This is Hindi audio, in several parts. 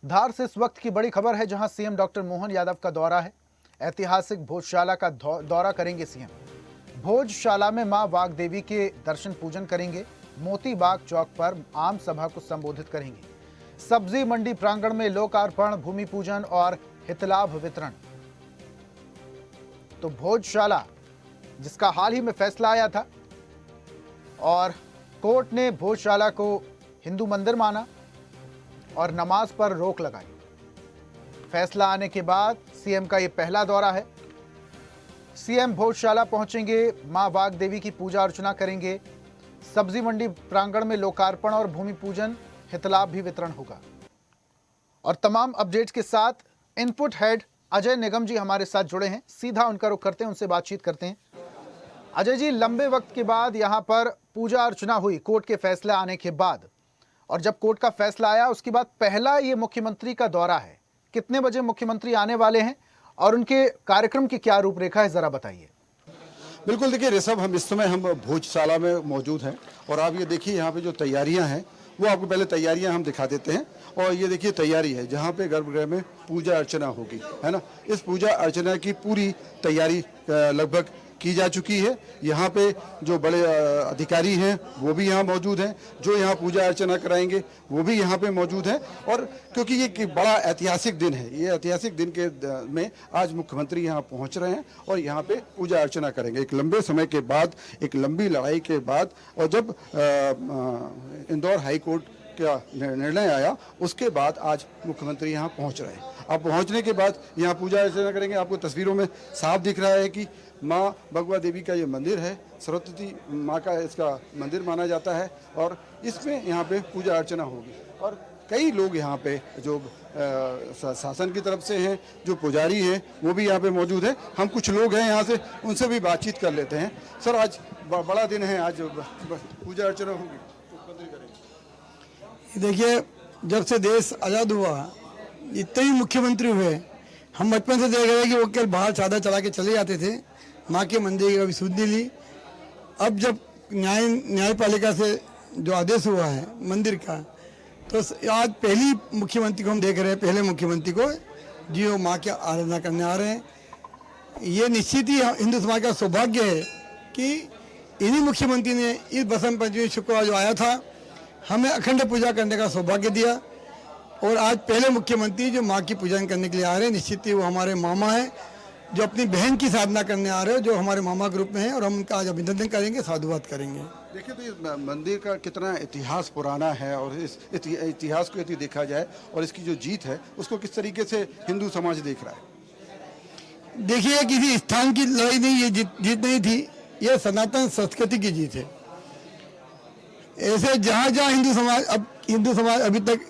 धार से इस वक्त की बड़ी खबर है, जहां सीएम डॉक्टर मोहन यादव का दौरा है। ऐतिहासिक भोजशाला का दौरा करेंगे सीएम। भोजशाला में मां वाग्देवी के दर्शन पूजन करेंगे। मोती बाग चौक पर आम सभा को संबोधित करेंगे। सब्जी मंडी प्रांगण में लोकार्पण, भूमि पूजन और हितलाभ वितरण। तो भोजशाला, जिसका हाल ही में फैसला आया था और कोर्ट ने भोजशाला को हिंदू मंदिर माना और नमाज पर रोक लगाई। फैसला आने के बाद सीएम का यह पहला दौरा है। सीएम भोजशाला पहुंचेंगे, मां वाग्देवी की पूजा अर्चना करेंगे। सब्जी मंडी प्रांगण में लोकार्पण और भूमि पूजन, हितलाभ भी वितरण होगा। और तमाम अपडेट्स के साथ इनपुट हेड अजय निगम जी हमारे साथ जुड़े हैं। सीधा उनका रुख करते हैं, उनसे बातचीत करते हैं। अजय जी, लंबे वक्त के बाद यहां पर पूजा अर्चना हुई कोर्ट के फैसले आने के बाद, और जब कोर्ट का फैसला आया उसके बाद पहला ये मुख्यमंत्री का दौरा है। कितने बजे मुख्यमंत्री आने वाले हैं और उनके कार्यक्रम की क्या रूपरेखा है, जरा बताइए। बिल्कुल, देखिए ऋषभ, इस समय हम भोजशाला में मौजूद हैं और आप ये देखिए यहाँ पे जो तैयारियां हैं वो आपको पहले तैयारियां हम दिखा देते हैं। और ये देखिए तैयारी है जहाँ पे गर्भगृह में पूजा अर्चना होगी, है ना। इस पूजा अर्चना की पूरी तैयारी लगभग की जा चुकी है। यहाँ पे जो बड़े अधिकारी हैं वो भी यहाँ मौजूद हैं, जो यहाँ पूजा अर्चना कराएंगे वो भी यहाँ पे मौजूद हैं। और क्योंकि ये बड़ा ऐतिहासिक दिन है, ये ऐतिहासिक दिन के में आज मुख्यमंत्री यहाँ पहुँच रहे हैं और यहाँ पे पूजा अर्चना करेंगे। एक लंबे समय के बाद, एक लंबी लड़ाई के बाद, और जब इंदौर हाई कोर्ट का निर्णय आया उसके बाद आज मुख्यमंत्री यहाँ पहुँच रहे हैं। अब पहुँचने के बाद यहाँ पूजा अर्चना करेंगे। आपको तस्वीरों में साफ दिख रहा है कि माँ बगवा देवी का ये मंदिर है, सरस्वती माँ का इसका मंदिर माना जाता है और इसमें यहाँ पे पूजा अर्चना होगी। और कई लोग यहाँ पे जो शासन की तरफ से हैं, जो पुजारी हैं, वो भी यहाँ पे मौजूद हैं। हम कुछ लोग हैं यहाँ से, उनसे भी बातचीत कर लेते हैं। सर, आज बड़ा दिन है, आज पूजा अर्चना होगी। देखिए, जब से देश आज़ाद हुआ इतने ही मुख्यमंत्री हुए। हम बचपन से देख रहे हैं कि वो केवल बाहर चादर चला के चले जाते थे, माँ के मंदिर की कभी सुध नहीं ली। अब जब न्यायपालिका से जो आदेश हुआ है मंदिर का, तो आज पहली मुख्यमंत्री को हम देख रहे हैं, पहले मुख्यमंत्री को जी वो माँ की आराधना करने आ रहे हैं। ये निश्चित ही हिंदू समाज का सौभाग्य है कि इन्हीं मुख्यमंत्री ने इस बसंत पंचमी शुक्रवार जो आया था हमें अखंड पूजा करने का सौभाग्य दिया। और आज पहले मुख्यमंत्री जो माँ की पूजन करने के लिए आ रहे हैं, निश्चित ही वो हमारे मामा हैं जो अपनी बहन की साधना करने आ रहे हैं, जो हमारे मामा ग्रुप में हैं, और हम उनका आज अभिनंदन करेंगे, साधुवाद करेंगे। देखिए, तो इस मंदिर का कितना इतिहास पुराना है और इस इतिहास को यदि देखा जाए और इसकी जो जीत है उसको किस तरीके से हिंदू समाज देख रहा है। देखिए, किसी स्थान की लड़ाई नहीं, ये जीत नहीं थी, ये सनातन संस्कृति की जीत है। ऐसे जहाँ जहाँ हिंदू समाज अभी तक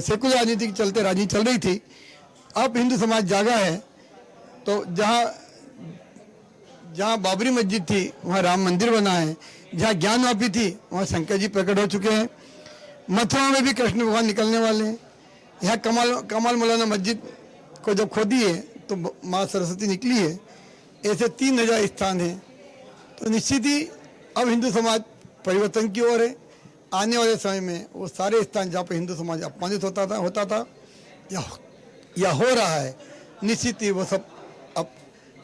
सेकुलर राजनीति के चलते राजनीति चल रही थी, अब हिंदू समाज जागा है। तो जहाँ बाबरी मस्जिद थी वहाँ राम मंदिर बना है, जहाँ ज्ञानवापी थी वहाँ शंकर जी प्रकट हो चुके हैं, मथुरा में भी कृष्ण भगवान निकलने वाले हैं। यहाँ कमाल मौलाना मस्जिद को जब खोदी है तो माँ सरस्वती निकली है। ऐसे 3000 स्थान हैं। तो निश्चित ही अब हिंदू समाज परिवर्तन की ओर है। आने वाले समय में वो सारे स्थान जहाँ पर हिंदू समाज अपमानित होता था या हो रहा है, निश्चित ही वो सब अब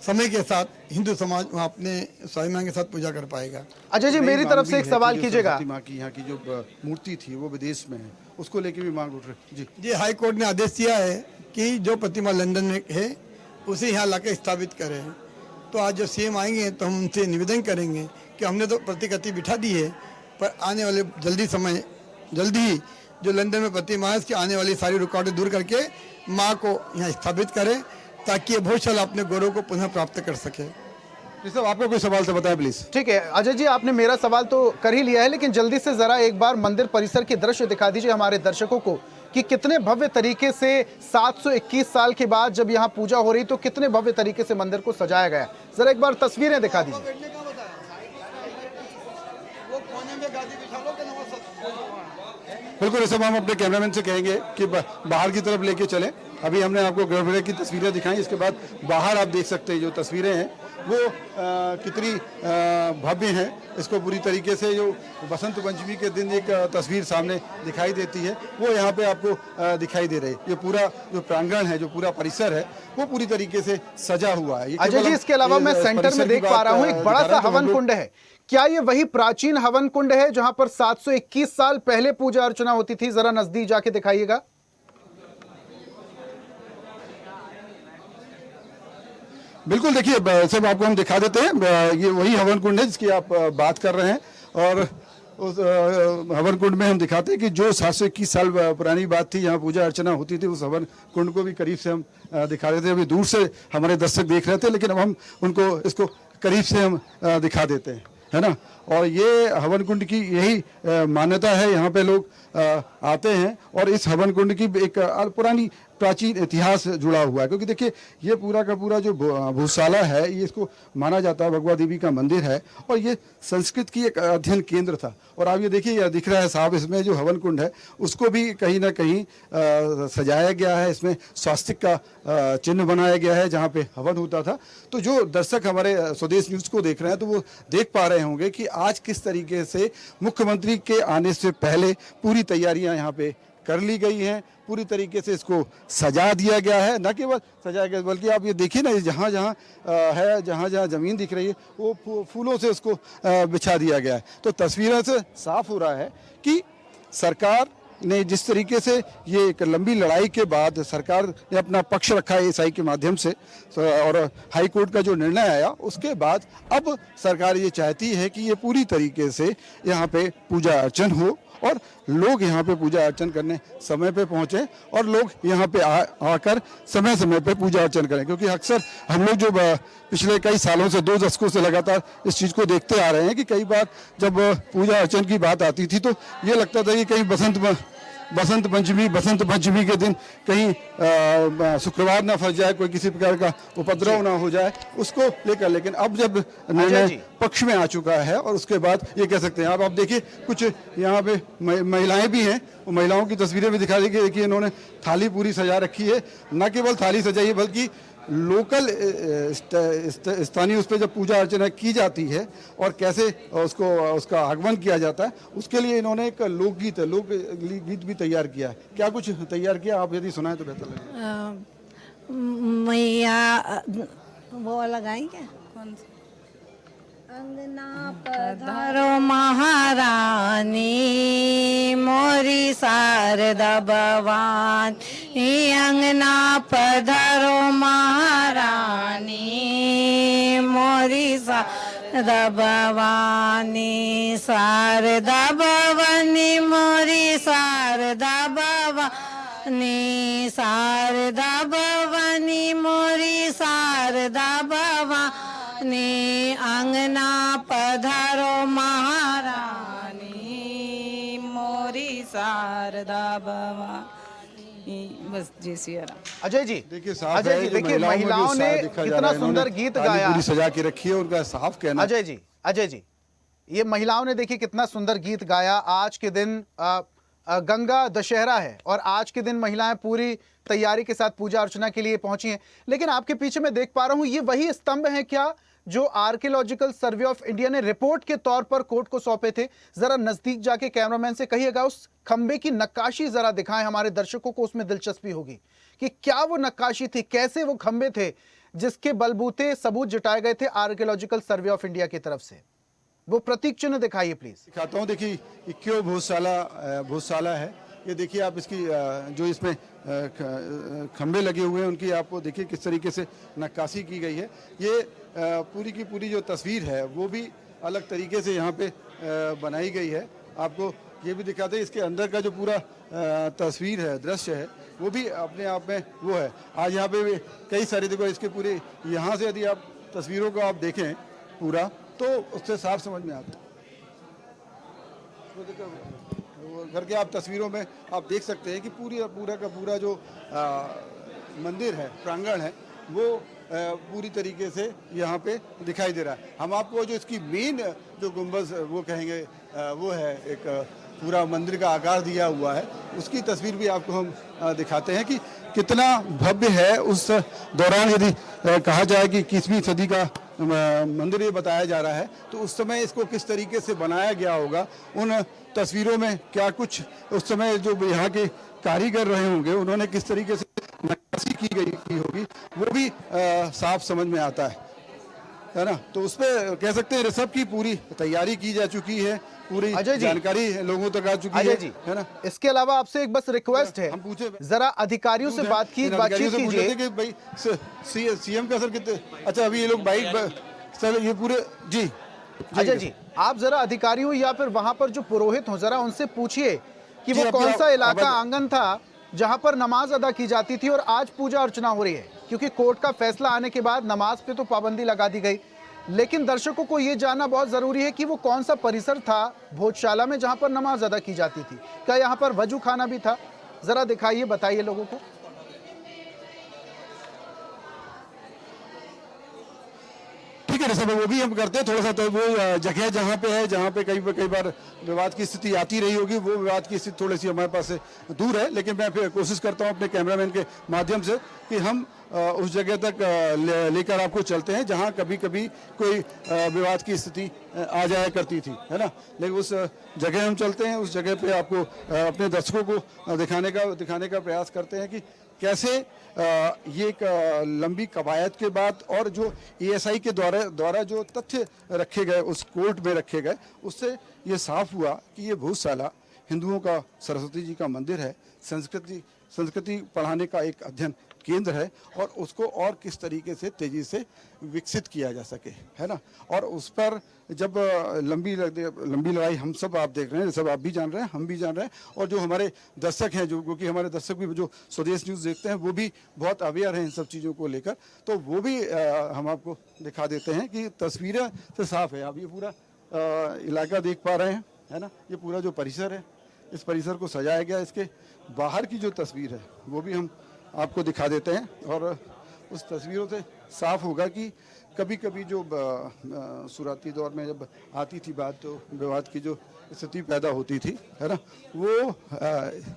समय के साथ हिंदू समाज वहाँ अपने स्वाभिमान के साथ पूजा कर पाएगा। अजय जी, मेरी तरफ से एक सवाल कीजिएगा। माँ की यहाँ की जो मूर्ति थी वो विदेश में है, उसको लेके भी मांग उठ रही जी। हाई कोर्ट ने आदेश दिया है कि जो प्रतिमा लंदन में है उसे यहाँ लाकर स्थापित करें। तो आज जब सीएम आएंगे तो हम उनसे निवेदन करेंगे कि हमने तो प्रतिकृति बिठा दी है, पर आने वाले जल्दी ही जो लंदन में प्रतिमा है उसकी आने वाली सारी रुकावटें दूर करके माँ को यहाँ स्थापित करें, ताकि ये भोजशाला अपने गौरव को पुनः प्राप्त कर सके। सब आपको कोई सवाल से बताएं प्लीज। ठीक है अजय जी, आपने मेरा सवाल तो कर ही लिया है, लेकिन जल्दी से जरा एक बार मंदिर परिसर के दृश्य दिखा दीजिए हमारे दर्शकों को कि कितने भव्य तरीके से 721 साल के बाद जब यहाँ पूजा हो रही तो कितने भव्य तरीके से मंदिर को सजाया गया। जरा एक बार तस्वीरें दिखा दीजिए। बिल्कुल, इस हम अपने कैमरामैन से कहेंगे कि बाहर की तरफ लेके चलें। अभी हमने आपको गर्भगृह की तस्वीरें दिखाई, इसके बाद बाहर आप देख सकते हैं जो तस्वीरें हैं वो कितनी भव्य हैं, इसको पूरी तरीके से जो बसंत पंचमी के दिन एक तस्वीर सामने दिखाई देती है वो यहाँ पे आपको दिखाई दे रही है। ये पूरा जो प्रांगण है, जो पूरा परिसर है, वो पूरी तरीके से सजा हुआ है। अजय जी, इसके अलावा मैं सेंटर में देख पा रहा हूँ एक बड़ा सा हवन कुंड है। क्या ये वही प्राचीन हवन कुंड है जहां पर 721 साल पहले पूजा अर्चना होती थी? जरा नजदीक जाके दिखाइएगा। बिल्कुल, देखिए सब आपको हम दिखा देते हैं। ये वही हवन कुंड है जिसकी आप बात कर रहे हैं, और उस हवन कुंड में हम दिखाते हैं कि जो 721 साल पुरानी बात थी, यहाँ पूजा अर्चना होती थी, उस हवन कुंड को भी करीब से हम दिखा रहे थे। अभी दूर से हमारे दर्शक देख रहे थे, लेकिन अब हम उनको इसको करीब से हम दिखा देते हैं, है ना। और ये हवन कुंड की यही मान्यता है, यहाँ पे लोग आते हैं और इस हवन कुंड की एक पुरानी प्राचीन इतिहास जुड़ा हुआ है। क्योंकि देखिए ये पूरा का पूरा जो भूशाला है, ये इसको माना जाता है भगवती देवी का मंदिर है, और ये संस्कृत की एक अध्ययन केंद्र था। और आप ये देखिए, यह दिख रहा है साहब, इसमें जो हवन कुंड है उसको भी कहीं ना कहीं सजाया गया है। इसमें स्वास्तिक का चिन्ह बनाया गया है जहाँ पे हवन होता था। तो जो दर्शक हमारे स्वदेश न्यूज़ को देख रहे हैं तो वो देख पा रहे होंगे कि आज किस तरीके से मुख्यमंत्री के आने से पहले पूरी तैयारियां यहाँ पे कर ली गई हैं। पूरी तरीके से इसको सजा दिया गया है, न केवल सजाया गया बल्कि आप ये देखिए ना, जहाँ जहाँ है, जहाँ जहाँ ज़मीन दिख रही है वो फूलों से उसको बिछा दिया गया है। तो तस्वीरों से साफ हो रहा है कि सरकार ने जिस तरीके से ये एक लंबी लड़ाई के बाद सरकार ने अपना पक्ष रखा है एसआई के माध्यम से, और हाई कोर्ट का जो निर्णय आया उसके बाद अब सरकार ये चाहती है कि ये पूरी तरीके से यहाँ पे पूजा अर्चन हो और लोग यहाँ पे पूजा अर्चन करने समय पे पहुँचे और लोग यहाँ पे आकर समय समय पे पूजा अर्चन करें। क्योंकि अक्सर हम लोग जो पिछले कई सालों से 2 दशकों से लगातार इस चीज़ को देखते आ रहे हैं कि कई बार जब पूजा अर्चन की बात आती थी तो ये लगता था कि कहीं बसंत पंचमी के दिन कहीं शुक्रवार ना फंस जाए, कोई किसी प्रकार का उपद्रव ना हो जाए, उसको लेकर। लेकिन अब जब निर्णय पक्ष में आ चुका है और उसके बाद ये कह सकते हैं आप देखिए कुछ यहाँ पे महिलाएं भी हैं, वो महिलाओं की तस्वीरें भी दिखा दी कि देखिए इन्होंने थाली पूरी सजा रखी है। न केवल थाली सजाई है बल्कि लोकल स्थानीय उस पर जब पूजा अर्चना की जाती है और कैसे उसका आगमन किया जाता है, उसके लिए इन्होंने एक लोकगीत भी तैयार किया है। क्या कुछ तैयार किया, आप यदि सुनाएं तो बेहतर लगेगा। मैया वो लगाएंगे कौन सा? अंगना पधारो महारानी मोरी शारदा भवानी, अंगना पधारो महारानी मोरी शारदा भवानी, शारदा भवानी मोरी शारदा भवानी, शारदा भवानी मोरी शारदा भवानी, अंगना पधारो महारानी मोरी शारदा भवानी। बस जय सिया राम। अजय जी, देखिए साफ अजय है, जी जो देखिए महिलाओं ने कितना सुंदर गीत गाया। पूरी सजा के रखी है, उनका साफ कहना। अजय जी ये महिलाओं ने देखिए कितना सुंदर गीत गाया। आज के दिन गंगा दशहरा है और आज के दिन महिलाएं पूरी तैयारी के साथ पूजा अर्चना के लिए पहुंची हैं। लेकिन आपके पीछे मैं देख पा रहा हूं, ये वही स्तंभ हैं क्या जो आर्कियोलॉजिकल सर्वे ऑफ इंडिया ने रिपोर्ट के तौर पर कोर्ट को सौंपे थे? जरा नजदीक जाके कैमरामैन से कहिएगा उस खंबे की नक्काशी जरा दिखाएं, हमारे दर्शकों को उसमें दिलचस्पी होगी कि क्या वो नक्काशी थी, कैसे वो खंबे थे जिसके बलबूते सबूत जुटाए गए थे आर्कियोलॉजिकल सर्वे ऑफ इंडिया की तरफ से। वो प्रतीक चिन्ह दिखाइए प्लीज। दिखाता हूँ, देखिए ये क्यों भूतशाला है। ये देखिए आप इसकी जो इसमें खंबे लगे हुए हैं उनकी आपको देखिए किस तरीके से नक्काशी की गई है। ये पूरी की पूरी जो तस्वीर है वो भी अलग तरीके से यहाँ पे बनाई गई है। आपको ये भी दिखाते हैं, इसके अंदर का जो पूरा तस्वीर है, दृश्य है, वो भी अपने आप में वो है। आज यहाँ पे कई सारे देखो इसके पूरे यहाँ से यदि आप तस्वीरों को आप देखें पूरा तो उससे साफ समझ में आता है। करके आप तस्वीरों में आप देख सकते हैं कि पूरा का पूरा जो मंदिर है, प्रांगण है, वो पूरी तरीके से यहाँ पे दिखाई दे रहा है। हम आपको जो इसकी मेन जो गुंबद वो कहेंगे वो है, एक पूरा मंदिर का आकार दिया हुआ है, उसकी तस्वीर भी आपको हम दिखाते हैं कि कितना भव्य है। उस दौरान यदि कहा जाए कि 21वीं सदी का मंदिर ये बताया जा रहा है, तो उस समय इसको किस तरीके से बनाया गया होगा, उन तस्वीरों में क्या कुछ उस समय जो यहाँ के कारीगर रहे होंगे उन्होंने किस तरीके से नक्काशी की होगी, वो भी साफ समझ में आता है ना। तो उस पर कह सकते हैं ऋषभ की पूरी तैयारी की जा चुकी है, पूरी जानकारी लोगों तक आ चुकी है ना। इसके अलावा आपसे एक बस रिक्वेस्ट है, हम पूछे जरा अधिकारियों से बातचीत कीजिए कि भाई सीएम का सर कितने, अच्छा अभी ये लोग बाइक सर ये पूरे जी अजय जी, आप जरा अधिकारियों या फिर वहां पर जो पुरोहित हो जरा उनसे पूछिए कि वो जी, कौन सा इलाका अब- आंगन था जहां पर नमाज अदा की जाती थी और आज पूजा अर्चना हो रही है, क्योंकि कोर्ट का फैसला आने के बाद नमाज पे तो पाबंदी लगा दी गई, लेकिन दर्शकों को यह जानना बहुत जरूरी है कि वो कौन सा परिसर था भोजशाला में जहां पर नमाज अदा की जाती थी। क्या यहाँ पर वजू खाना भी था? जरा दिखाइए, बताइए लोगों को। ठीक है ऋषभ, वो भी हम करते हैं थोड़ा सा। तो वो जगह जहाँ पे है, जहाँ पे कई बार विवाद की स्थिति आती रही होगी, वो विवाद की स्थिति थोड़ी सी हमारे पास से दूर है, लेकिन मैं फिर कोशिश करता हूँ अपने कैमरामैन के माध्यम से कि हम उस जगह तक लेकर आपको चलते हैं जहाँ कभी कभी कोई विवाद की स्थिति आ जाया करती थी, है ना। लेकिन उस जगह हम चलते हैं, उस जगह पे आपको अपने दर्शकों को दिखाने का प्रयास करते हैं कि कैसे ये एक लंबी कवायद के बाद और जो एएसआई के द्वारा जो तथ्य रखे गए, उस कोर्ट में रखे गए, उससे ये साफ हुआ कि ये भोजशाला हिंदुओं का सरस्वती जी का मंदिर है, संस्कृति पढ़ाने का एक अध्ययन केंद्र है, और उसको और किस तरीके से तेजी से विकसित किया जा सके, है ना। और उस पर जब लंबी लड़ाई हम सब आप देख रहे हैं, सब आप भी जान रहे हैं, हम भी जान रहे हैं, और जो हमारे दर्शक हैं, जो क्योंकि हमारे दर्शक भी जो स्वदेश न्यूज़ देखते हैं वो भी बहुत अवेयर हैं इन सब चीज़ों को लेकर, तो वो भी हम आपको दिखा देते हैं कि तस्वीरें से साफ है। आप ये पूरा इलाका देख पा रहे हैं, है ना। ये पूरा जो परिसर है, इस परिसर को सजाया गया, इसके बाहर की जो तस्वीर है वो भी हम आपको दिखा देते हैं, और उस तस्वीरों से साफ होगा कि कभी कभी जो शुरुआती दौर में जब आती थी बात, तो विवाद की जो स्थिति पैदा होती थी, है ना, वो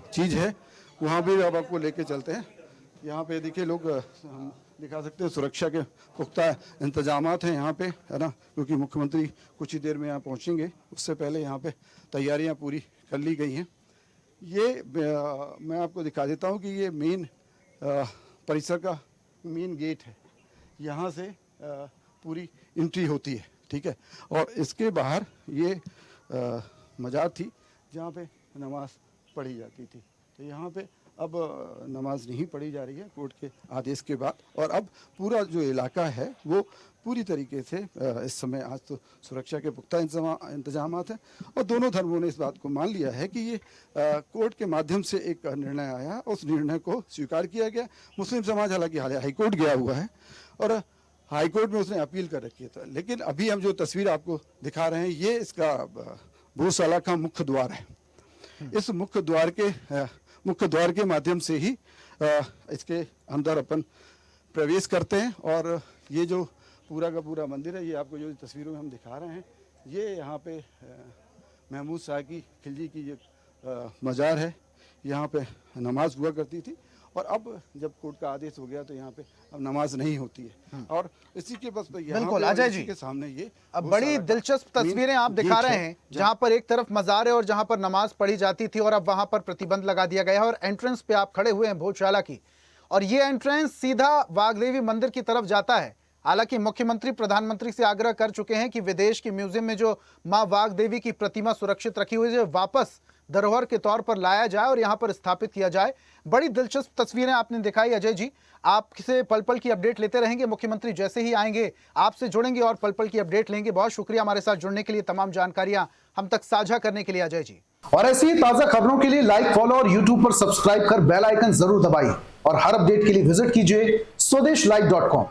चीज़ है। वहाँ भी अब आपको लेके चलते हैं। यहाँ पे देखिए लोग, हम दिखा सकते हैं सुरक्षा के पुख्ता इंतजामात हैं यहाँ पे, है ना, क्योंकि मुख्यमंत्री कुछ ही देर में यहाँ पहुँचेंगे, उससे पहले यहाँ पे तैयारियाँ पूरी कर ली गई हैं। ये मैं आपको दिखा देता हूँ कि ये मेन परिसर का मेन गेट है, यहाँ से पूरी एंट्री होती है, ठीक है। और इसके बाहर ये मजार थी जहाँ पे नमाज पढ़ी जाती थी, तो यहाँ पे अब नमाज नहीं पढ़ी जा रही है कोर्ट के आदेश के बाद, और अब पूरा जो इलाका है वो पूरी तरीके से इस समय आज तो सुरक्षा के पुख्ता इंतजामात हैं, और दोनों धर्मों ने इस बात को मान लिया है कि ये कोर्ट के माध्यम से एक निर्णय आया, उस निर्णय को स्वीकार किया गया। मुस्लिम समाज हालांकि हाईकोर्ट गया हुआ है, और हाईकोर्ट में उसने अपील कर रखी है, लेकिन अभी हम जो तस्वीर आपको दिखा रहे हैं ये इसका भोजशाला का मुख्य द्वार है। इस मुख्य द्वार के माध्यम से ही इसके अंदर अपन प्रवेश करते हैं, और ये जो पूरा का पूरा मंदिर है, ये आपको जो तस्वीरों में हम दिखा रहे हैं, ये यहाँ पे महमूद शाह की खिलजी की ये मज़ार है, यहाँ पे नमाज हुआ करती थी, और अब जब कोर्ट का आदेश हो गया तो यहाँ पे अब नमाज नहीं होती है। और इसी के बस बिल्कुल अजय जी के सामने ये अब बड़ी दिलचस्प तस्वीरें आप दिखा रहे हैं, जहां पर एक तरफ मजार है और जहां पर नमाज पढ़ी जाती थी, और अब वहां पर प्रतिबंध लगा दिया गया है, और एंट्रेंस पे आप खड़े हुए हैं भोजशाला की, और ये एंट्रेंस सीधा वागदेवी मंदिर की तरफ जाता है। हालांकि मुख्यमंत्री प्रधानमंत्री से आग्रह कर चुके हैं कि विदेश के म्यूजियम में जो मां वागदेवी की प्रतिमा सुरक्षित रखी हुई है वापस धरोहर के तौर पर लाया जाए और यहां पर स्थापित किया जाए। बड़ी दिलचस्प तस्वीरें आपने दिखाई अजय जी, आपसे पल पल की अपडेट लेते रहेंगे। मुख्यमंत्री जैसे ही आएंगे आपसे जुड़ेंगे और पल पल की अपडेट लेंगे। बहुत शुक्रिया हमारे साथ जुड़ने के लिए, तमाम जानकारियां हम तक साझा करने के लिए अजय जी। और ऐसी ही ताजा खबरों के लिए लाइक, फॉलो और यूट्यूब पर सब्सक्राइब कर बेल आइकन जरूर दबाइए, और हर अपडेट के लिए विजिट कीजिए स्वदेशलाइव.com।